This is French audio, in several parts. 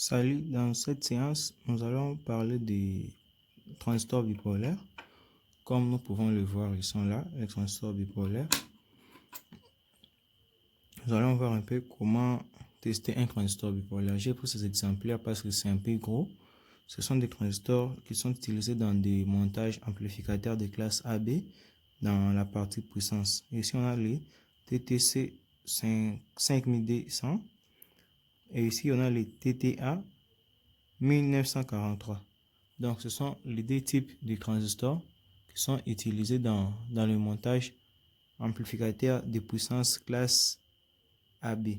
Salut, dans cette séance, nous allons parler des transistors bipolaires. Comme nous pouvons le voir, ils sont là, les transistors bipolaires. Nous allons voir un peu comment tester un transistor bipolaire. J'ai pris ces exemplaires parce que c'est un peu gros. Ce sont des transistors qui sont utilisés dans des montages amplificateurs de classe AB dans la partie puissance. Ici, on a les TTC 5000D100 et ici, on a les TTA 1943. Donc, ce sont les deux types de transistors qui sont utilisés dans le montage amplificateur de puissance classe AB.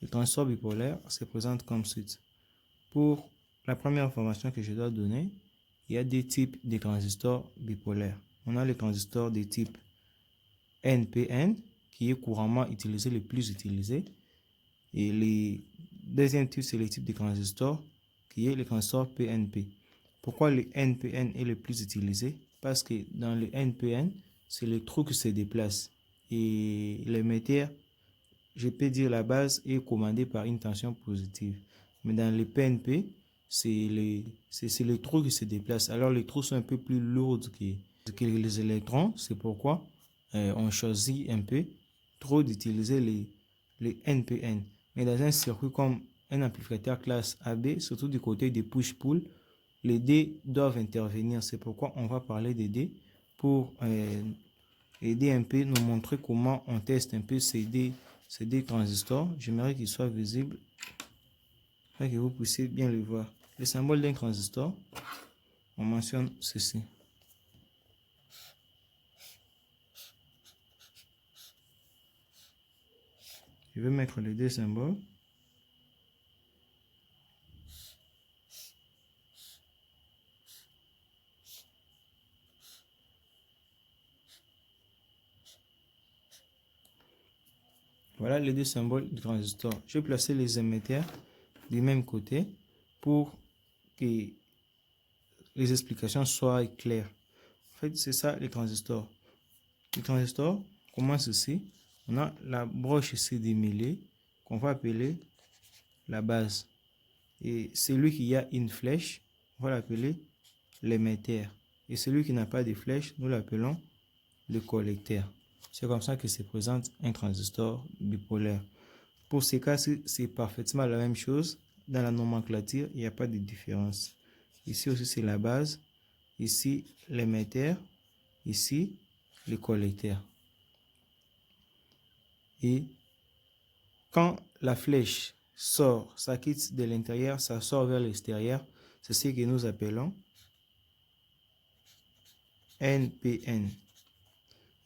Le transistor bipolaire se présente comme suit. Pour la première information que je dois donner, il y a deux types de transistors bipolaires. On a les transistors de type NPN, qui est couramment utilisé, le plus utilisé. Et le deuxième type, c'est le type de transistor qui est le transistor PNP. Pourquoi le NPN est le plus utilisé? Parce que dans le NPN, c'est le trou qui se déplace. Et l'émetteur, je peux dire la base, est commandée par une tension positive. Mais dans le PNP, c'est le trou qui se déplace. Alors les trous sont un peu plus lourds que les électrons. C'est pourquoi on choisit un peu trop d'utiliser les NPN. Mais dans un circuit comme un amplificateur classe AB, surtout du côté des push-pull, les D doivent intervenir. C'est pourquoi on va parler des D pour aider un peu, nous montrer comment on teste un peu ces D transistors. J'aimerais qu'ils soient visibles afin que vous puissiez bien le voir. Le symbole d'un transistor, on mentionne ceci. Je vais mettre les deux symboles. Voilà les deux symboles du transistor. Je vais placer les émetteurs du même côté pour que les explications soient claires. En fait, c'est ça les transistors. Les transistors commencent ici. On a la broche ici démêlée qu'on va appeler la base. Et celui qui a une flèche, on va l'appeler l'émetteur. Et celui qui n'a pas de flèche, nous l'appelons le collecteur. C'est comme ça que se présente un transistor bipolaire. Pour ces cas-ci, c'est parfaitement la même chose. Dans la nomenclature, il n'y a pas de différence. Ici aussi, c'est la base. Ici, l'émetteur. Ici, le collecteur. Et quand la flèche sort, ça quitte de l'intérieur, ça sort vers l'extérieur, c'est ce que nous appelons NPN.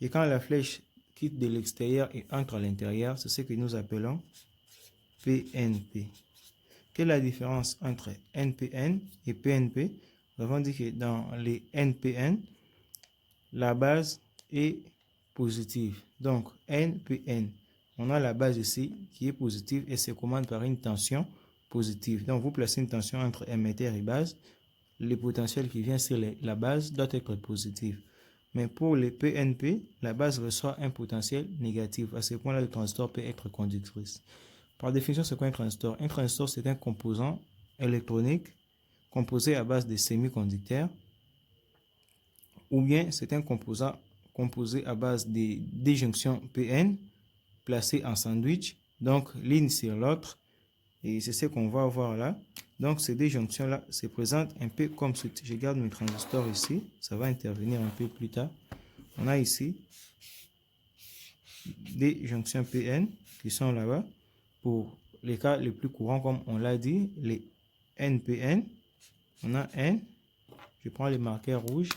Et quand la flèche quitte de l'extérieur et entre à l'intérieur, c'est ce que nous appelons PNP. Quelle est la différence entre NPN et PNP? Nous avons dit que dans les NPN, la base est positive. Donc, NPN, on a la base ici qui est positive et se commande par une tension positive. Donc, vous placez une tension entre émetteur et base. Le potentiel qui vient sur la base doit être positif. Mais pour les PNP, la base reçoit un potentiel négatif. À ce point-là, le transistor peut être conductrice. Par définition, c'est quoi un transistor? Un transistor, c'est un composant électronique composé à base de semi-conducteurs, ou bien c'est un composant composé à base de disjonctions PN placées en sandwich, donc l'une sur l'autre, et c'est ce qu'on va voir là. Donc ces deux jonctions-là se présentent un peu comme suite. Je garde mes transistors ici, ça va intervenir un peu plus tard. On a ici des jonctions PN qui sont là-bas. Pour les cas les plus courants, comme on l'a dit, les NPN, on a N, je prends les marqueurs rouges,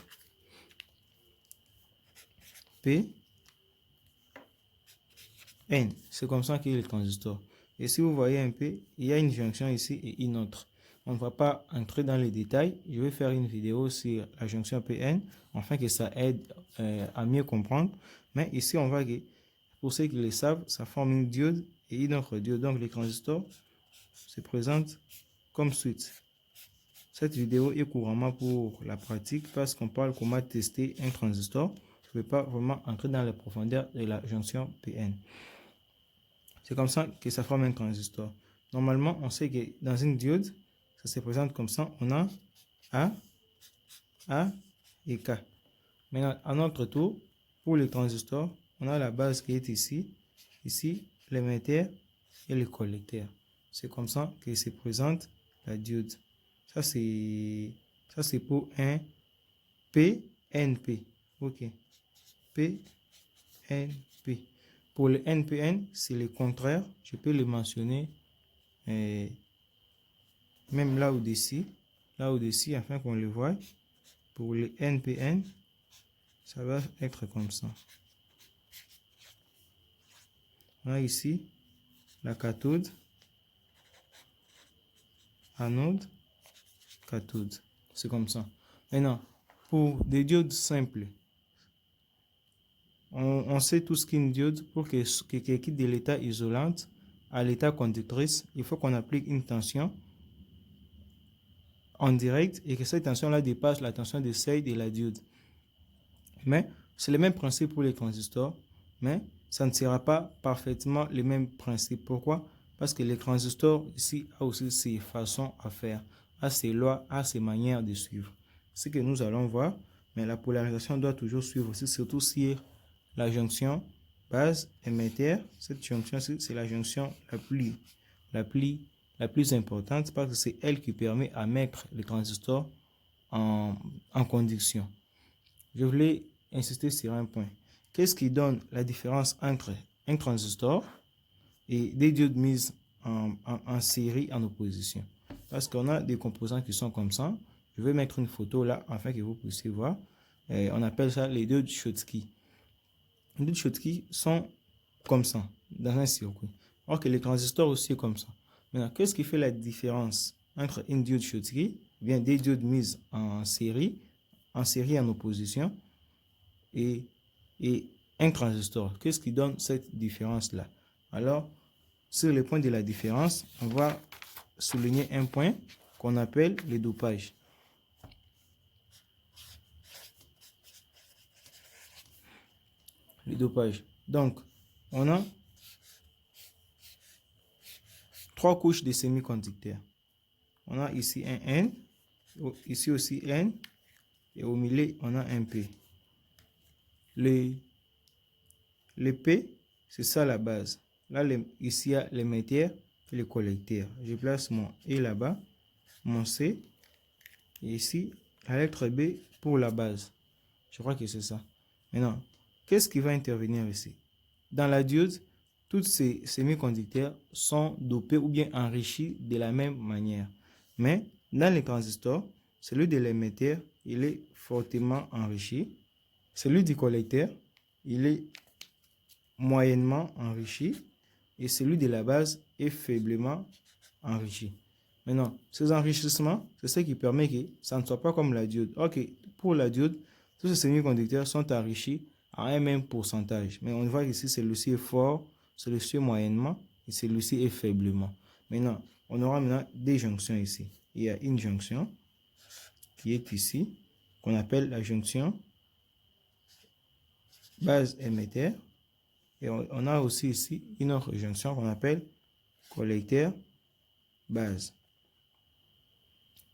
P, N, c'est comme ça qu'il est le transistor. Et si vous voyez un peu, il y a une jonction ici et une autre. On ne va pas entrer dans les détails. Je vais faire une vidéo sur la jonction PN, afin que ça aide à mieux comprendre. Mais ici, on va, pour ceux qui le savent, ça forme une diode et une autre diode. Donc, les transistors se présentent comme suite. Cette vidéo est couramment pour la pratique parce qu'on parle comment tester un transistor. Je ne vais pas vraiment entrer dans les profondeurs de la jonction PN. C'est comme ça que ça forme un transistor. Normalement, on sait que dans une diode, ça se présente comme ça. On a A et K. Maintenant, à notre tour, pour les transistors, on a la base qui est ici. Ici, l'émetteur et le collecteur. C'est comme ça que se présente la diode. Ça, c'est pour un PNP. OK. PNP. Pour le NPN, c'est le contraire. Je peux le mentionner même là au-dessus. Là au-dessus, afin qu'on le voie. Pour le NPN, ça va être comme ça. On a ici la cathode, anode, cathode. C'est comme ça. Maintenant, pour des diodes simples, on sait tous qu'une diode, pour qu'elle quitte de l'état isolante à l'état conductrice, il faut qu'on applique une tension en direct et que cette tension-là dépasse la tension de seuil de la diode. Mais c'est le même principe pour les transistors, mais ça ne sera pas parfaitement le même principe. Pourquoi? Parce que les transistors ici a aussi ses façons à faire, a ses lois, a ses manières de suivre. Ce que nous allons voir, mais la polarisation doit toujours suivre aussi, surtout sur la jonction base émetteur. Cette jonction, c'est la jonction la plus importante parce que c'est elle qui permet à mettre les transistors en conduction. Je voulais insister sur un point. Qu'est-ce qui donne la différence entre un transistor et des diodes mises en série en opposition? Parce qu'on a des composants qui sont comme ça. Je vais mettre une photo là afin que vous puissiez voir. On appelle ça les diodes Schottky. Les diodes Schottky sont comme ça, dans un circuit. Or que les transistors aussi comme ça. Maintenant, qu'est-ce qui fait la différence entre une diode Schottky, bien des diodes mises en série en opposition, et un transistor? Qu'est-ce qui donne cette différence-là? Alors, sur le point de la différence, on va souligner un point qu'on appelle le dopage. Le dopage. Donc, on a 3 couches de semi-conducteurs. On a ici un N, ici aussi N, et au milieu, on a un P. Le P, c'est ça la base. Là, ici, il y a l'émetteur et le collecteur. Je place mon E là-bas, mon C, et ici, la lettre B pour la base. Je crois que c'est ça. Maintenant, qu'est-ce qui va intervenir ici? Dans la diode, tous ces semi-conducteurs sont dopés ou bien enrichis de la même manière. Mais dans les transistors, celui de l'émetteur, il est fortement enrichi. Celui du collecteur, il est moyennement enrichi. Et celui de la base est faiblement enrichi. Maintenant, ces enrichissements, c'est ce qui permet que ça ne soit pas comme la diode. Ok, pour la diode, tous ces semi-conducteurs sont enrichis à un même pourcentage. Mais on voit qu'ici, celui-ci est fort, celui-ci est moyennement et celui-ci est faiblement. Maintenant, on aura maintenant des jonctions ici. Il y a une jonction qui est ici, qu'on appelle la jonction base émetteur. Et on a aussi ici une autre jonction qu'on appelle collecteur base.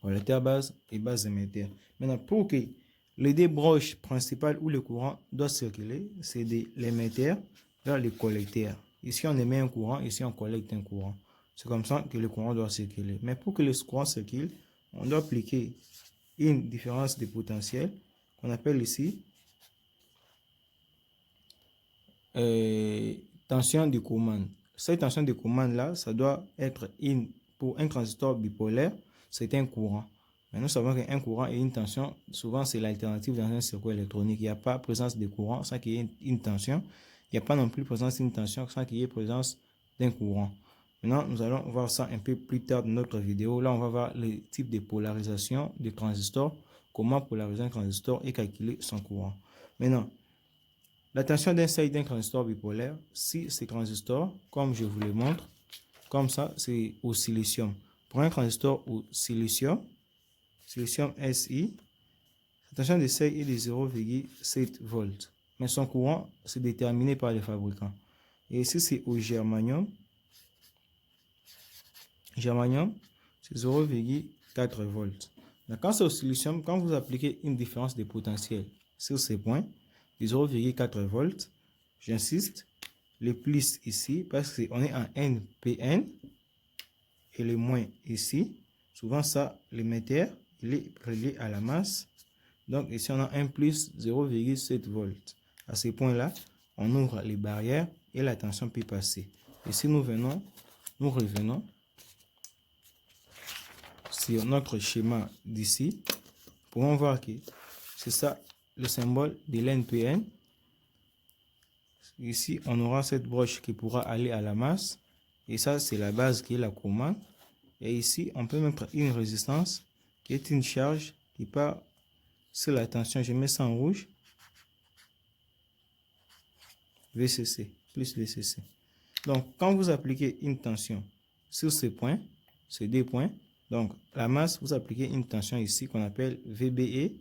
Collecteur base et base émetteur. Maintenant, pour que les deux broches principales où le courant doit circuler, c'est de l'émetteur vers le collecteur. Ici, on émet un courant, ici, on collecte un courant. C'est comme ça que le courant doit circuler. Mais pour que le courant circule, on doit appliquer une différence de potentiel qu'on appelle ici tension de commande. Cette tension de commande-là, ça doit être pour un transistor bipolaire, c'est un courant. Mais nous savons qu'un courant et une tension, souvent c'est l'alternative dans un circuit électronique. Il n'y a pas présence de courant sans qu'il y ait une tension. Il n'y a pas non plus présence d'une tension sans qu'il y ait présence d'un courant. Maintenant, nous allons voir ça un peu plus tard dans notre vidéo. Là, on va voir les types de polarisation des transistors, comment polariser un transistor et calculer son courant. Maintenant, la tension d'un seuil d'un transistor bipolaire, si ces transistors, comme je vous le montre, comme ça, c'est au silicium. Pour un transistor au silicium Si, la tension de seuil est de 0,7 volts. Mais son courant, c'est déterminé par les fabricants. Et ici, c'est au germanium. germanium, c'est 0,4 volts. Donc, quand c'est au silicium, quand vous appliquez une différence de potentiel sur ces points de 0,4 volts, j'insiste, le plus ici, parce qu'on est en NPN, et le moins ici. Souvent, ça, l'émetteur, il est relié à la masse. Donc, ici, on a un plus 0,7 volts. À ce point-là, on ouvre les barrières et la tension peut passer. Et si nous revenons sur notre schéma d'ici, nous pouvons voir que c'est ça le symbole de l'NPN. Ici, on aura cette broche qui pourra aller à la masse. Et ça, c'est la base qui est la commande. Et ici, on peut mettre une résistance qui est une charge qui part sur la tension. Je mets ça en rouge. VCC, plus VCC. Donc, quand vous appliquez une tension sur ces points, ces deux points, donc la masse, vous appliquez une tension ici qu'on appelle VBE,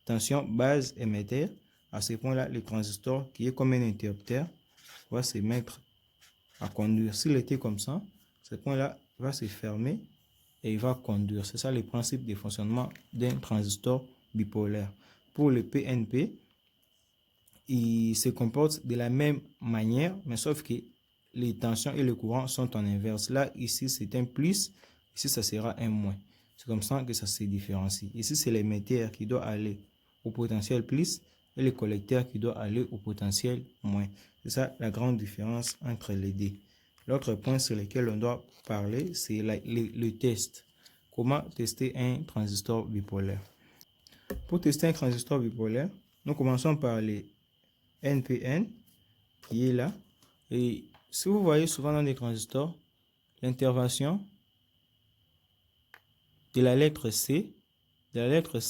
tension base émetteur. À ce point-là, le transistor qui est comme un interrupteur va se mettre à conduire. S'il était comme ça, ce point-là va se fermer et il va conduire. C'est ça le principe de fonctionnement d'un transistor bipolaire. Pour le PNP, il se comporte de la même manière, mais sauf que les tensions et le courant sont en inverse. Là, ici, c'est un plus. Ici, ça sera un moins. C'est comme ça que ça se différencie. Ici, c'est l'émetteur qui doit aller au potentiel plus et le collecteur qui doit aller au potentiel moins. C'est ça la grande différence entre les deux. L'autre point sur lequel on doit parler, c'est le test. Comment tester un transistor bipolaire? Pour tester un transistor bipolaire, nous commençons par les NPN qui est là. Et si vous voyez souvent dans des transistors, l'intervention de la lettre C,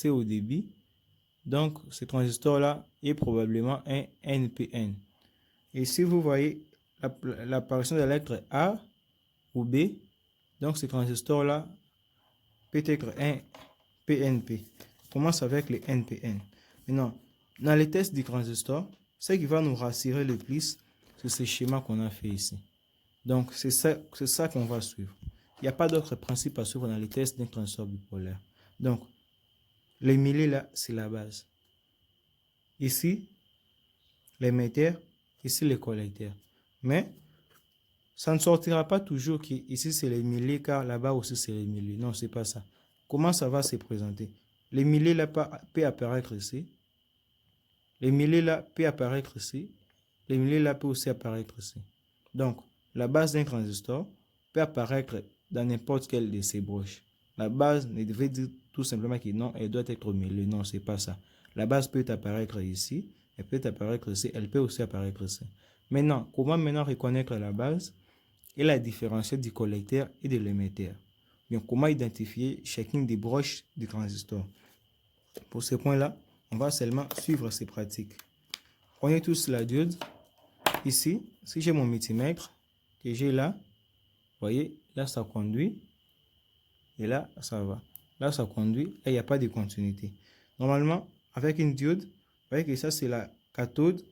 au débit, donc ce transistor-là est probablement un NPN. Et si vous voyez l'apparition de la lettre A ou B, donc ce transistor-là peut être un PNP. On commence avec les NPN. Maintenant, dans les tests du transistor, ce qui va nous rassurer le plus, c'est ce schéma qu'on a fait ici. Donc, c'est ça qu'on va suivre. Il n'y a pas d'autre principe à suivre dans les tests d'un transistor bipolaire. Donc, les milliers là, c'est la base. Ici, l'émetteur, ici, le collecteur. Mais, ça ne sortira pas toujours qu'ici, c'est les milliers, car là-bas aussi, c'est les milliers. Non, c'est pas ça. Comment ça va se présenter? Les milliers là peut apparaître ici. Les milliers là peut apparaître ici. Les milliers là peut aussi apparaître ici. Donc, la base d'un transistor peut apparaître dans n'importe quelle de ces broches. La base ne devait dire tout simplement que non, elle doit être au milieu. Non, c'est pas ça. La base peut apparaître ici, elle peut apparaître ici, elle peut aussi apparaître ici. Maintenant, comment reconnaître la base et la différencier du collecteur et de l'émetteur? Bien, comment identifier chacune des broches du transistor? Pour ce point-là, on va seulement suivre ces pratiques. Prenez tous la diode. Ici, si j'ai mon multimètre que j'ai là, vous voyez, là ça conduit et là ça va. Là ça conduit et il n'y a pas de continuité. Normalement, avec une diode, vous voyez que ça c'est la cathode.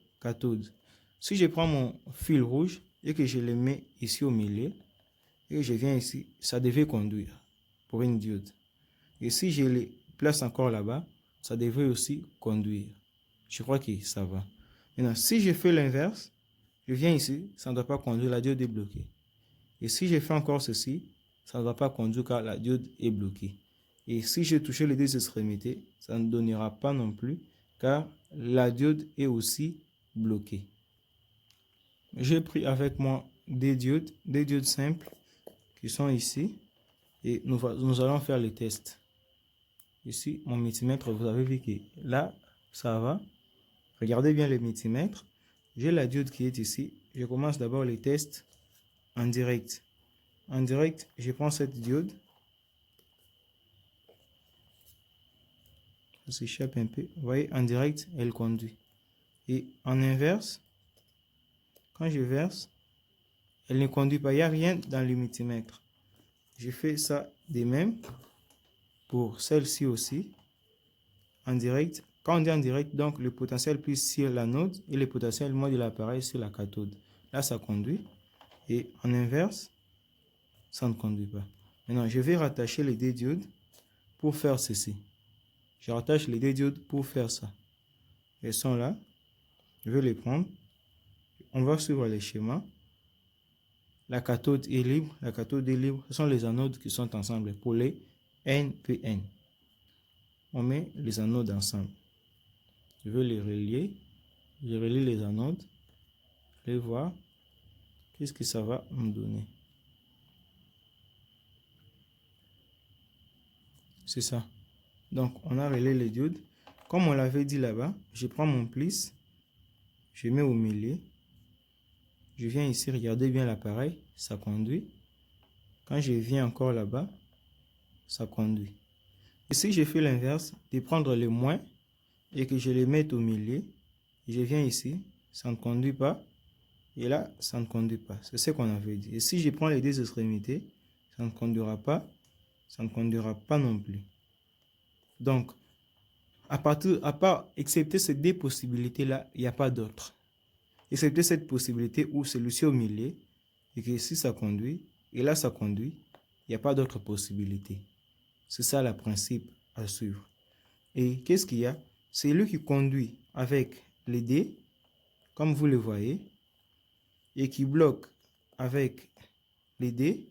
Si je prends mon fil rouge et que je le mets ici au milieu et que je viens ici, ça devait conduire pour une diode. Et si je le place encore là-bas, ça devrait aussi conduire. Je crois que ça va. Maintenant, si je fais l'inverse, je viens ici, ça ne doit pas conduire, la diode est bloquée. Et si je fais encore ceci, ça ne doit pas conduire car la diode est bloquée. Et si je touche les deux extrémités, ça ne donnera pas non plus car la diode est aussi bloquée. J'ai pris avec moi des diodes simples qui sont ici et nous allons faire le test. Ici, mon multimètre, vous avez vu que là, ça va. Regardez bien le multimètre. J'ai la diode qui est ici. Je commence d'abord les tests en direct. En direct, je prends cette diode. Ça s'échappe un peu. Vous voyez, en direct, elle conduit. Et en inverse, quand je verse, elle ne conduit pas. Il n'y a rien dans le multimètre. Je fais ça de même pour celle-ci aussi. En direct. Quand on dit en direct, donc le potentiel plus sur l'anode et le potentiel moins de l'appareil sur la cathode. Là, ça conduit. Et en inverse, ça ne conduit pas. Maintenant, je vais rattacher les deux diodes pour faire ceci. Je rattache les deux diodes pour faire ça. Elles sont là. Je vais les prendre. On va suivre les schémas. La cathode est libre. La cathode est libre. Ce sont les anodes qui sont ensemble pour les NPN. On met les anodes ensemble. Je vais les relier. Je relie les anodes. Je vais voir qu'est-ce que ça va me donner. C'est ça. Donc, on a relié les diodes. Comme on l'avait dit là-bas, je prends mon plisse. Je mets au milieu. Je viens ici, regardez bien l'appareil. Ça conduit. Quand je viens encore là-bas, ça conduit. Et si je fais l'inverse, de prendre le moins et que je les mette au milieu, je viens ici, ça ne conduit pas. Et là, ça ne conduit pas. C'est ce qu'on avait dit. Et si je prends les deux extrémités, ça ne conduira pas. Ça ne conduira pas non plus. Donc, excepté ces deux possibilités-là, il n'y a pas d'autre. Excepté cette possibilité où celui-ci au milieu, et que ici ça conduit, et là ça conduit, il n'y a pas d'autre possibilité. C'est ça le principe à suivre. Et qu'est-ce qu'il y a? C'est lui qui conduit avec les dés, comme vous le voyez, et qui bloque avec les dés.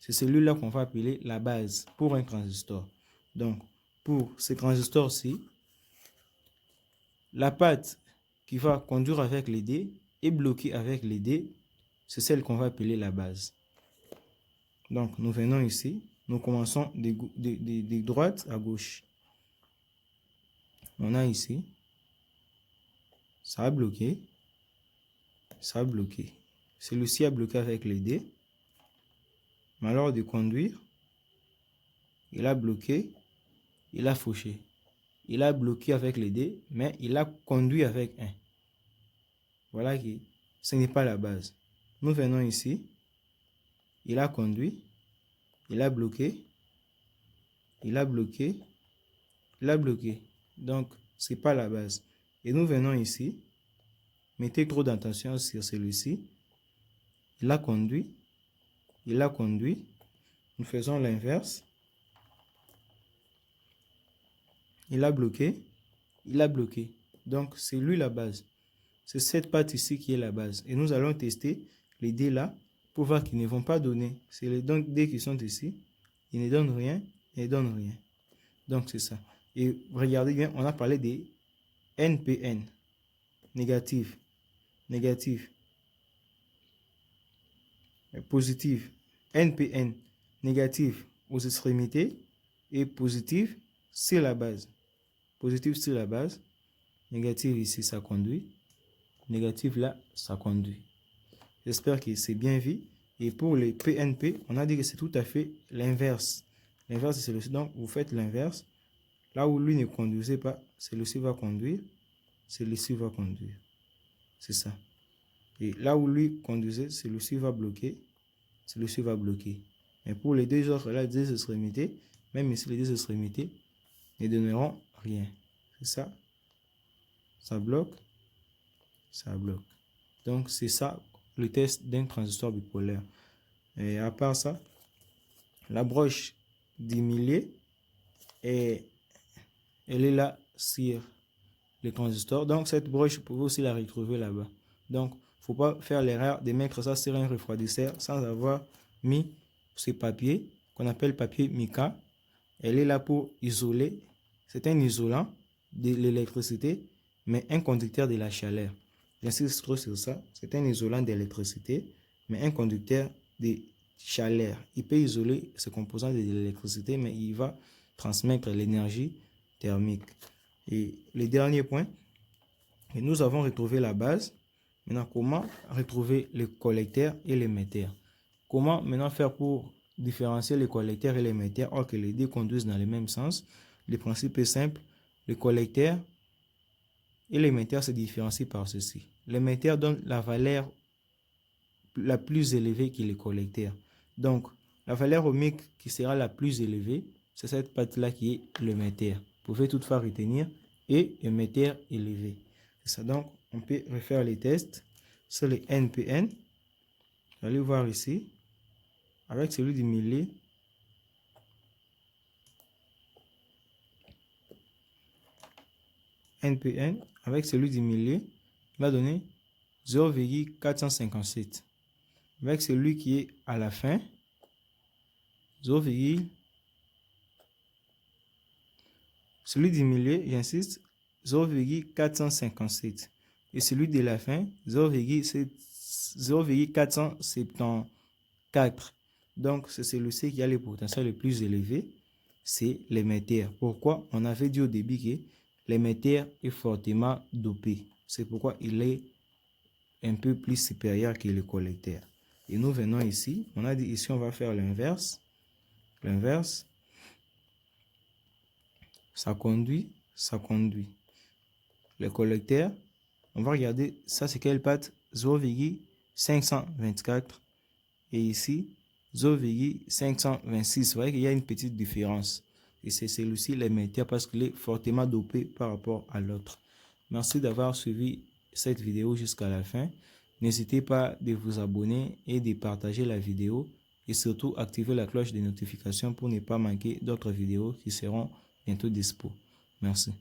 C'est celui-là qu'on va appeler la base pour un transistor. Donc, pour ce transistor-ci, la patte qui va conduire avec les dés et bloquer avec les dés, c'est celle qu'on va appeler la base. Donc, nous venons ici, nous commençons de droite à gauche. On a ici, ça a bloqué, ça a bloqué. Celui-ci a bloqué avec les dés. Mais alors de conduire, il a bloqué, il a fauché. Il a bloqué avec les dés, mais il a conduit avec un. Voilà que ce n'est pas la base. Nous venons ici, il a conduit, il a bloqué, il a bloqué, il a bloqué. Donc, ce n'est pas la base. Et nous venons ici, mettez trop d'attention sur celui-ci. Il a conduit, il a conduit. Nous faisons l'inverse. Il a bloqué, il a bloqué. Donc, c'est lui la base. C'est cette patte ici qui est la base. Et nous allons tester les dés là pour voir qu'ils ne vont pas donner. C'est les dés qui sont ici. Ils ne donnent rien, ils ne donnent rien. Donc, c'est ça. Et regardez bien, on a parlé des NPN. Négatif, négatif, positif. NPN, négatif aux extrémités et positif sur la base. Positif sur la base. Négatif ici, ça conduit. Négatif là, ça conduit. J'espère que c'est bien vu. Et pour les PNP, on a dit que c'est tout à fait l'inverse. L'inverse, c'est celui-ci. Donc, vous faites l'inverse. Là où lui ne conduisait pas, celui-ci va conduire. Celui-ci va conduire. C'est ça. Et là où lui conduisait, celui-ci va bloquer. Celui-ci va bloquer. Mais pour les deux autres, là, deux extrémités, même ici, les deux extrémités ne donneront rien. C'est ça. Ça bloque. Ça bloque. Donc, c'est ça le test d'un transistor bipolaire. Et à part ça, la broche du milieu, elle est là sur le transistor. Donc, cette broche, vous pouvez aussi la retrouver là-bas. Donc, il ne faut pas faire l'erreur de mettre ça sur un refroidisseur sans avoir mis ce papier qu'on appelle papier mica. Elle est là pour isoler. C'est un isolant de l'électricité, mais un conducteur de la chaleur. J'insiste trop sur ça. C'est un isolant d'électricité, mais un conducteur de chaleur. Il peut isoler ce composant de l'électricité, mais il va transmettre l'énergie thermique. Et le dernier point, nous avons retrouvé la base. Maintenant, comment retrouver le collecteur et l'émetteur? Comment maintenant faire pour différencier les collecteurs et l'émetteur or que les deux conduisent dans le même sens? Le principe est simple. Le collecteur et l'émetteur se différencient par ceci. L'émetteur donne la valeur la plus élevée que le collecteur. Donc, la valeur ohmique qui sera la plus élevée, c'est cette partie-là qui est l'émetteur. Vous pouvez toutefois retenir et émetteur élevé. C'est ça. Donc, on peut refaire les tests sur les NPN. Vous allez voir ici. avec celui du milieu, NPN, avec celui du milieu, il va donner 0,457. Avec celui qui est à la fin, 0, celui du milieu, j'insiste, 0,457. Et celui de la fin, 0,474. Donc, c'est celui-ci qui a le potentiel le plus élevé, c'est l'émetteur. Pourquoi? On avait dit au début que l'émetteur est fortement dopé. C'est pourquoi il est un peu plus supérieur que le collecteur. Et nous venons ici, on a dit ici on va faire l'inverse. L'inverse, ça conduit. Le collecteur, on va regarder, ça c'est quelle patte? 0,524 et ici 0,526. Vous voyez qu'il y a une petite différence. Et c'est celui-ci l'émetteur parce qu'il est fortement dopé par rapport à l'autre. Merci d'avoir suivi cette vidéo jusqu'à la fin. N'hésitez pas de vous abonner et de partager la vidéo et surtout activer la cloche de notification pour ne pas manquer d'autres vidéos qui seront bientôt dispo. Merci.